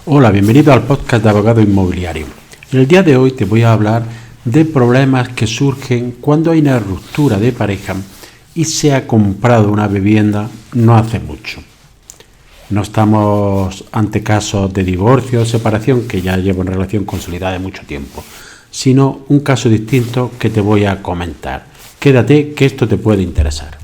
Hola, bienvenido al podcast de Abogado Inmobiliario. En el día de hoy te voy a hablar de problemas que surgen cuando hay una ruptura de pareja y se ha comprado una vivienda no hace mucho. No estamos ante casos de divorcio o separación que ya llevan relación consolidada de mucho tiempo, sino un caso distinto que te voy a comentar. Quédate que esto te puede interesar.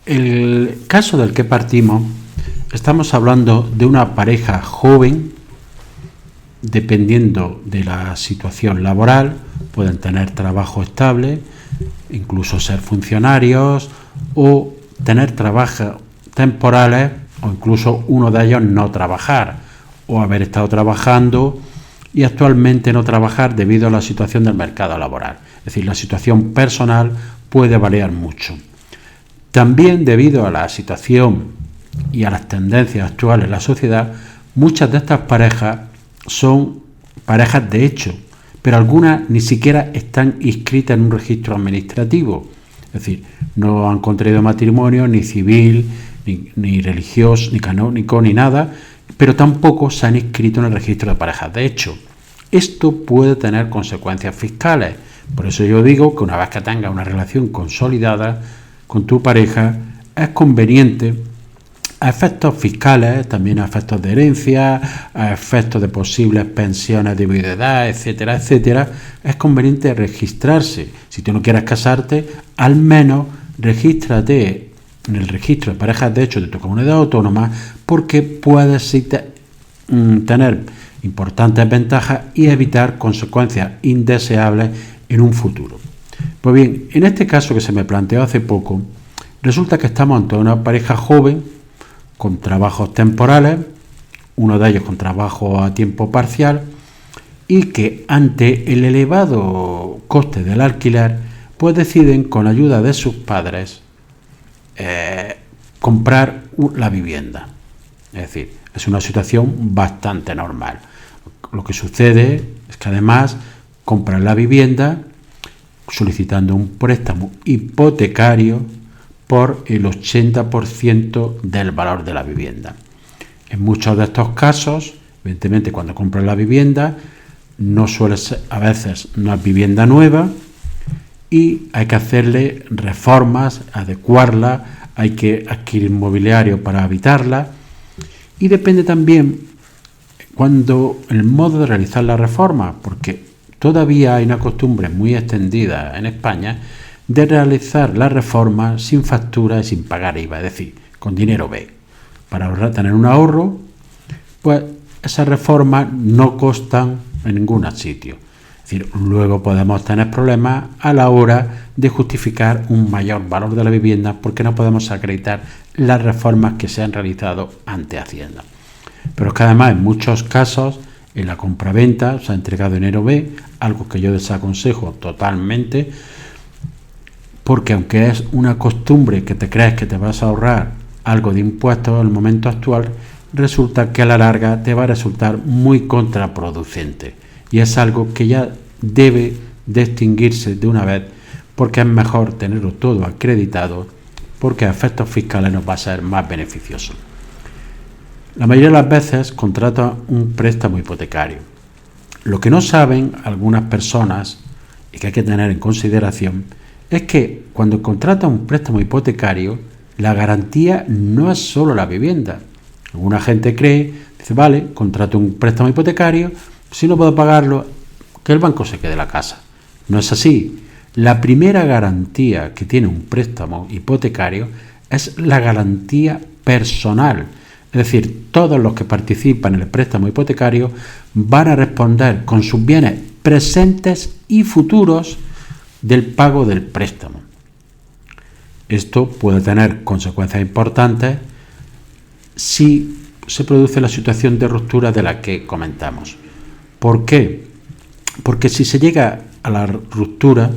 El caso del que partimos, estamos hablando de una pareja joven, dependiendo de la situación laboral, pueden tener trabajo estable, incluso ser funcionarios o tener trabajos temporales o incluso uno de ellos no trabajar o haber estado trabajando y actualmente no trabajar debido a la situación del mercado laboral. Es decir, la situación personal puede variar mucho. También debido a la situación y a las tendencias actuales en la sociedad, muchas de estas parejas son parejas de hecho, pero algunas ni siquiera están inscritas en un registro administrativo. Es decir, no han contraído matrimonio ni civil, ni religioso, ni canónico, ni nada, pero tampoco se han inscrito en el registro de parejas de hecho. Esto puede tener consecuencias fiscales. Por eso yo digo que una vez que tengas una relación consolidada con tu pareja, es conveniente a efectos fiscales, también a efectos de herencia, a efectos de posibles pensiones de viudedad, etcétera, etcétera, es conveniente registrarse. Si tú no quieres casarte, al menos regístrate en el registro de parejas de hecho de tu comunidad autónoma, porque puedes tener importantes ventajas y evitar consecuencias indeseables en un futuro. Pues bien, en este caso que se me planteó hace poco, resulta que estamos ante una pareja joven con trabajos temporales, uno de ellos con trabajo a tiempo parcial, y que ante el elevado coste del alquiler, pues deciden con la ayuda de sus padres comprar la vivienda. Es decir, es una situación bastante normal. Lo que sucede es que además compran la vivienda solicitando un préstamo hipotecario por el 80% del valor de la vivienda. En muchos de estos casos, evidentemente cuando compran la vivienda, no suele ser, a veces no es vivienda nueva y hay que hacerle reformas, adecuarla, hay que adquirir mobiliario para habitarla y depende también cuando el modo de realizar la reforma, porque todavía hay una costumbre muy extendida en España de realizar la reforma sin factura y sin pagar IVA, es decir, con dinero B. Para tener un ahorro, pues esas reformas no costan en ningún sitio. Es decir, luego podemos tener problemas a la hora de justificar un mayor valor de la vivienda porque no podemos acreditar las reformas que se han realizado ante Hacienda. Pero es que además en muchos casos en la compraventa se ha entregado dinero B, algo que yo desaconsejo totalmente, porque aunque es una costumbre que te crees que te vas a ahorrar algo de impuestos en el momento actual, resulta que a la larga te va a resultar muy contraproducente. Y es algo que ya debe de extinguirse de una vez, porque es mejor tenerlo todo acreditado, porque a efectos fiscales nos va a ser más beneficioso. La mayoría de las veces contrata un préstamo hipotecario. Lo que no saben algunas personas, y que hay que tener en consideración, es que cuando contrata un préstamo hipotecario, la garantía no es solo la vivienda. Alguna gente cree, dice, vale, contrato un préstamo hipotecario, si no puedo pagarlo, que el banco se quede la casa. No es así. La primera garantía que tiene un préstamo hipotecario es la garantía personal. Es decir, todos los que participan en el préstamo hipotecario van a responder con sus bienes presentes y futuros del pago del préstamo. Esto puede tener consecuencias importantes si se produce la situación de ruptura de la que comentamos. ¿Por qué? Porque si se llega a la ruptura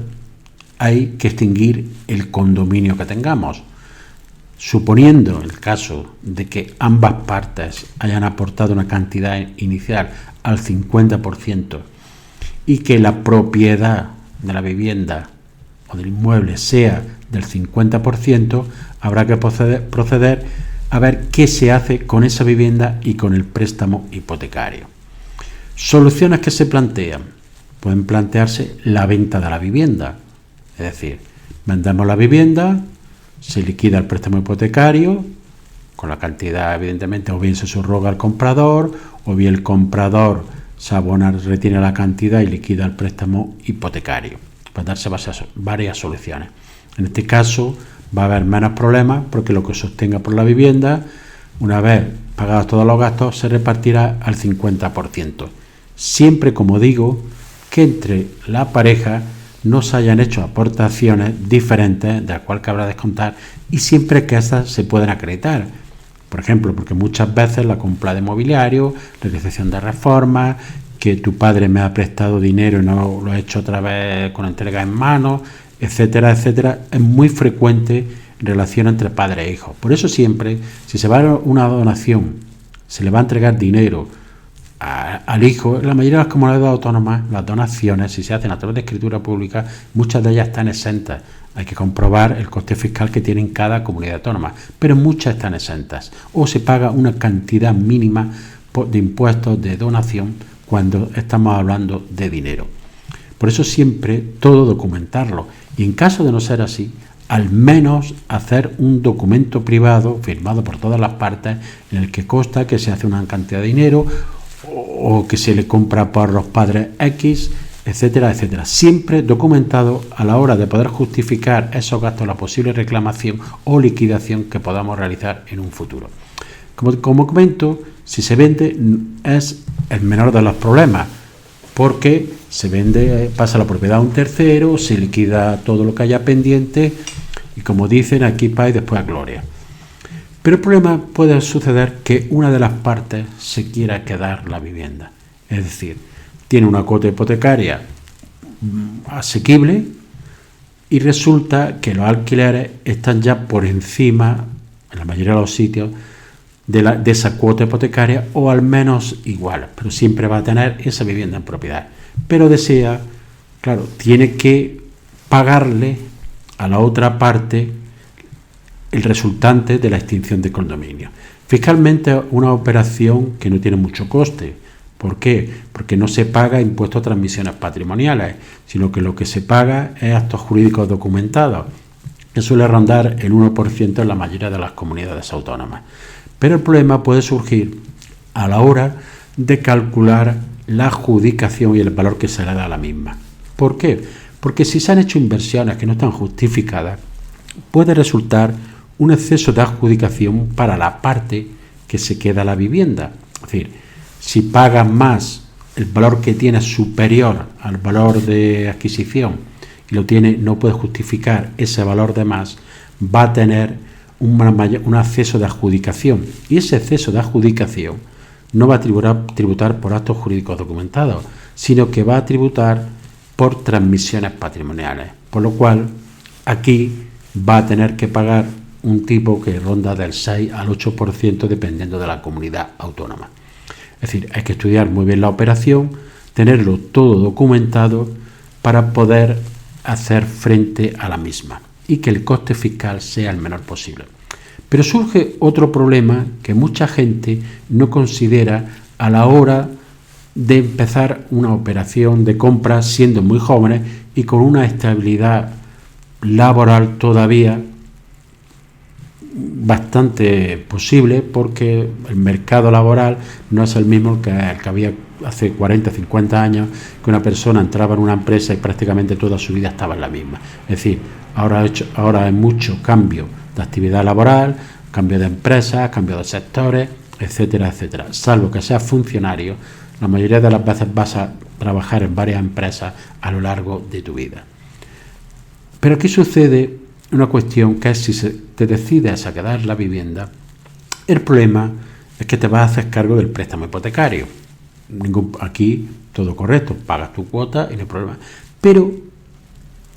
hay que extinguir el condominio que tengamos. Suponiendo el caso de que ambas partes hayan aportado una cantidad inicial al 50% y que la propiedad de la vivienda o del inmueble sea del 50%, habrá que proceder a ver qué se hace con esa vivienda y con el préstamo hipotecario. Soluciones que se plantean. Pueden plantearse la venta de la vivienda, es decir, vendemos la vivienda, se liquida el préstamo hipotecario, con la cantidad evidentemente, o bien se subroga al comprador, o bien el comprador se abona, retiene la cantidad y liquida el préstamo hipotecario. Pueden darse varias soluciones. En este caso va a haber menos problemas porque lo que se obtenga por la vivienda, una vez pagados todos los gastos, se repartirá al 50%. Siempre, como digo, que entre la pareja no se hayan hecho aportaciones diferentes de las cuales cabrá descontar, y siempre que estas se pueden acreditar. Por ejemplo, porque muchas veces la compra de mobiliario, la realización de reformas, que tu padre me ha prestado dinero y no lo ha hecho otra vez con entrega en mano, etcétera, etcétera, es muy frecuente en relación entre padre e hijo. Por eso siempre, si se va a una donación, se le va a entregar dinero al hijo, en la mayoría de las comunidades autónomas, las donaciones, si se hacen a través de escritura pública, muchas de ellas están exentas. Hay que comprobar el coste fiscal que tiene en cada comunidad autónoma, pero muchas están exentas. O se paga una cantidad mínima de impuestos de donación cuando estamos hablando de dinero. Por eso siempre todo documentarlo. Y en caso de no ser así, al menos hacer un documento privado firmado por todas las partes en el que consta que se hace una cantidad de dinero o que se le compra por los padres X, etcétera, etcétera. Siempre documentado a la hora de poder justificar esos gastos, la posible reclamación o liquidación que podamos realizar en un futuro. Como comento, si se vende es el menor de los problemas, porque se vende, pasa la propiedad a un tercero, se liquida todo lo que haya pendiente y, como dicen, aquí paz y después gloria. Pero el problema puede suceder que una de las partes se quiera quedar la vivienda, es decir, tiene una cuota hipotecaria asequible y resulta que los alquileres están ya por encima, en la mayoría de los sitios, de esa cuota hipotecaria, o al menos igual, pero siempre va a tener esa vivienda en propiedad. Pero desea, claro, tiene que pagarle a la otra parte el resultante de la extinción de condominio. Fiscalmente, una operación que no tiene mucho coste. ¿Por qué? Porque no se paga impuesto a transmisiones patrimoniales, sino que lo que se paga es actos jurídicos documentados, que suele rondar el 1% en la mayoría de las comunidades autónomas. Pero el problema puede surgir a la hora de calcular la adjudicación y el valor que se le da a la misma. ¿Por qué? Porque si se han hecho inversiones que no están justificadas, puede resultar un exceso de adjudicación para la parte que se queda la vivienda. Es decir, si pagas más, el valor que tiene es superior al valor de adquisición y no puede justificar ese valor de más, va a tener un exceso de adjudicación, y ese exceso de adjudicación no va a tributar por actos jurídicos documentados, sino que va a tributar por transmisiones patrimoniales, por lo cual aquí va a tener que pagar un tipo que ronda del 6 al 8% dependiendo de la comunidad autónoma. Es decir, hay que estudiar muy bien la operación, tenerlo todo documentado para poder hacer frente a la misma y que el coste fiscal sea el menor posible. Pero surge otro problema que mucha gente no considera a la hora de empezar una operación de compra siendo muy jóvenes y con una estabilidad laboral todavía bastante posible, porque el mercado laboral no es el mismo que el que había hace 40, 50 años, que una persona entraba en una empresa y prácticamente toda su vida estaba en la misma. Es decir, ahora hay mucho cambio de actividad laboral, cambio de empresas, cambio de sectores, etcétera, etcétera. Salvo que seas funcionario, la mayoría de las veces vas a trabajar en varias empresas a lo largo de tu vida. Pero aquí sucede una cuestión, que es si te decides a quedar la vivienda, el problema es que te vas a hacer cargo del préstamo hipotecario. Aquí todo correcto, pagas tu cuota y no hay problema. Pero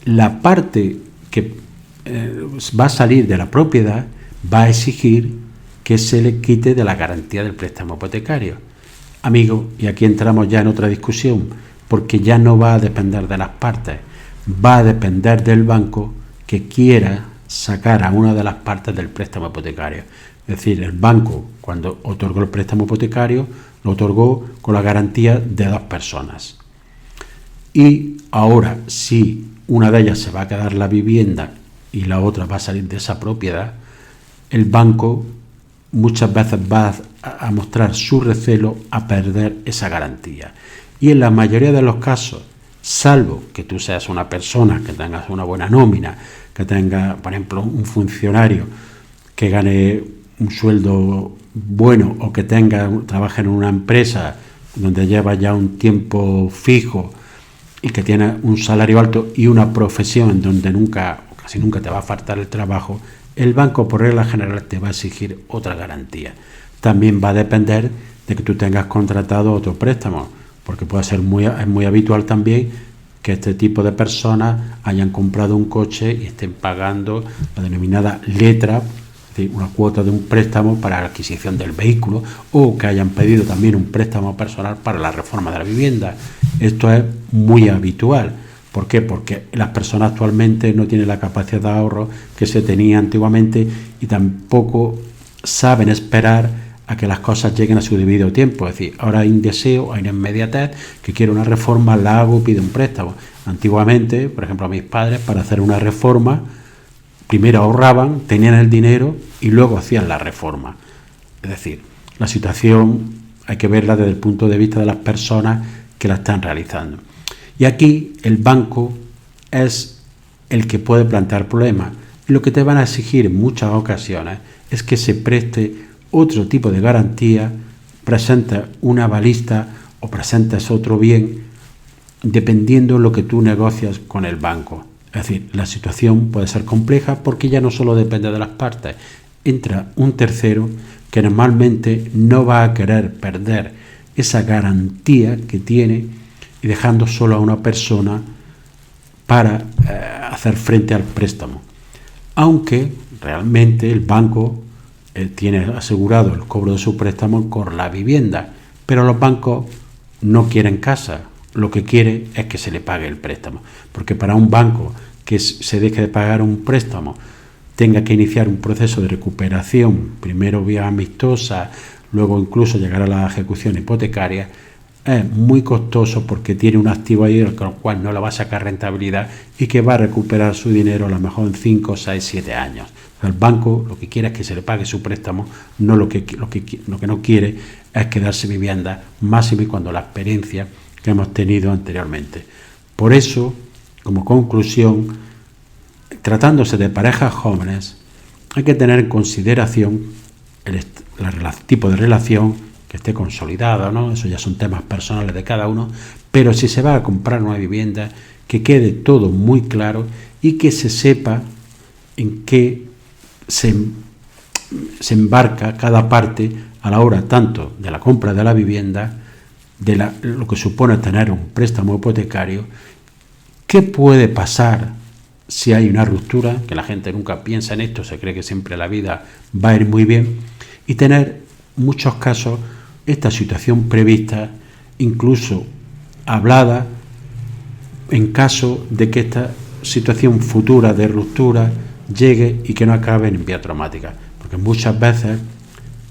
la parte que va a salir de la propiedad va a exigir que se le quite de la garantía del préstamo hipotecario. Amigo, y aquí entramos ya en otra discusión, porque ya no va a depender de las partes, va a depender del banco que quiera sacar a una de las partes del préstamo hipotecario. Es decir, el banco, cuando otorgó el préstamo hipotecario, lo otorgó con la garantía de 2 personas. Y ahora, si una de ellas se va a quedar la vivienda y la otra va a salir de esa propiedad, el banco muchas veces va a mostrar su recelo a perder esa garantía. Y en la mayoría de los casos, salvo que tú seas una persona que tengas una buena nómina, que tenga, por ejemplo, un funcionario que gane un sueldo bueno o que trabaje en una empresa donde lleva ya un tiempo fijo y que tiene un salario alto y una profesión en donde casi nunca te va a faltar el trabajo, el banco por regla general te va a exigir otra garantía. También va a depender de que tú tengas contratado otro préstamo, porque puede ser muy habitual también que este tipo de personas hayan comprado un coche y estén pagando la denominada letra, es decir, una cuota de un préstamo para la adquisición del vehículo, o que hayan pedido también un préstamo personal para la reforma de la vivienda. Esto es muy habitual. ¿Por qué? Porque las personas actualmente no tienen la capacidad de ahorro que se tenía antiguamente y tampoco saben esperar a que las cosas lleguen a su debido tiempo. Es decir, ahora hay un deseo, hay una inmediatez, que quiero una reforma, la hago, pido un préstamo. Antiguamente, por ejemplo, a mis padres, para hacer una reforma, primero ahorraban, tenían el dinero y luego hacían la reforma. Es decir, la situación hay que verla desde el punto de vista de las personas que la están realizando. Y aquí el banco es el que puede plantear problemas. Lo que te van a exigir en muchas ocasiones es que se preste otro tipo de garantía, presentes una balista o presentes otro bien, dependiendo de lo que tú negocias con el banco. Es decir, la situación puede ser compleja porque ya no solo depende de las partes, entra un tercero que normalmente no va a querer perder esa garantía que tiene y dejando solo a una persona para hacer frente al préstamo. Aunque realmente el banco tiene asegurado el cobro de su préstamo con la vivienda, pero los bancos no quieren casa, lo que quiere es que se le pague el préstamo, porque para un banco que se deje de pagar un préstamo, tenga que iniciar un proceso de recuperación, primero vía amistosa, luego incluso llegar a la ejecución hipotecaria, es muy costoso porque tiene un activo ahí con el cual no le va a sacar rentabilidad y que va a recuperar su dinero a lo mejor en 5, 6, 7 años. El banco lo que quiere es que se le pague su préstamo, no lo que no quiere es quedarse vivienda, máxime cuando la experiencia que hemos tenido anteriormente. Por eso, como conclusión, tratándose de parejas jóvenes, hay que tener en consideración el tipo de relación que esté consolidada, ¿no? Eso ya son temas personales de cada uno, pero si se va a comprar una vivienda, que quede todo muy claro y que se sepa en qué se embarca cada parte a la hora tanto de la compra de la vivienda, lo que supone tener un préstamo hipotecario, qué puede pasar si hay una ruptura, que la gente nunca piensa en esto, se cree que siempre la vida va a ir muy bien, y tener en muchos casos esta situación prevista, incluso hablada, en caso de que esta situación futura de ruptura llegue y que no acabe en vía traumática, porque muchas veces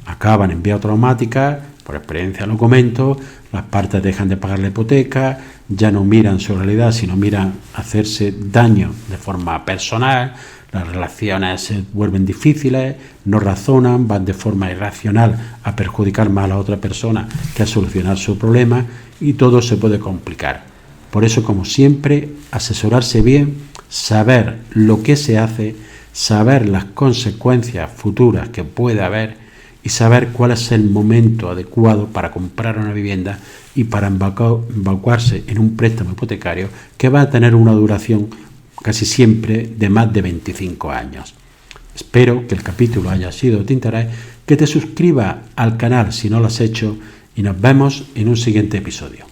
acaban en vía traumática, por experiencia lo comento, las partes dejan de pagar la hipoteca, ya no miran su realidad, sino miran hacerse daño de forma personal, las relaciones se vuelven difíciles, no razonan, van de forma irracional a perjudicar más a la otra persona que a solucionar su problema y todo se puede complicar. Por eso, como siempre, asesorarse bien, saber lo que se hace, saber las consecuencias futuras que puede haber y saber cuál es el momento adecuado para comprar una vivienda y para embarcarse en un préstamo hipotecario que va a tener una duración casi siempre de más de 25 años. Espero que el capítulo haya sido de interés, que te suscribas al canal si no lo has hecho y nos vemos en un siguiente episodio.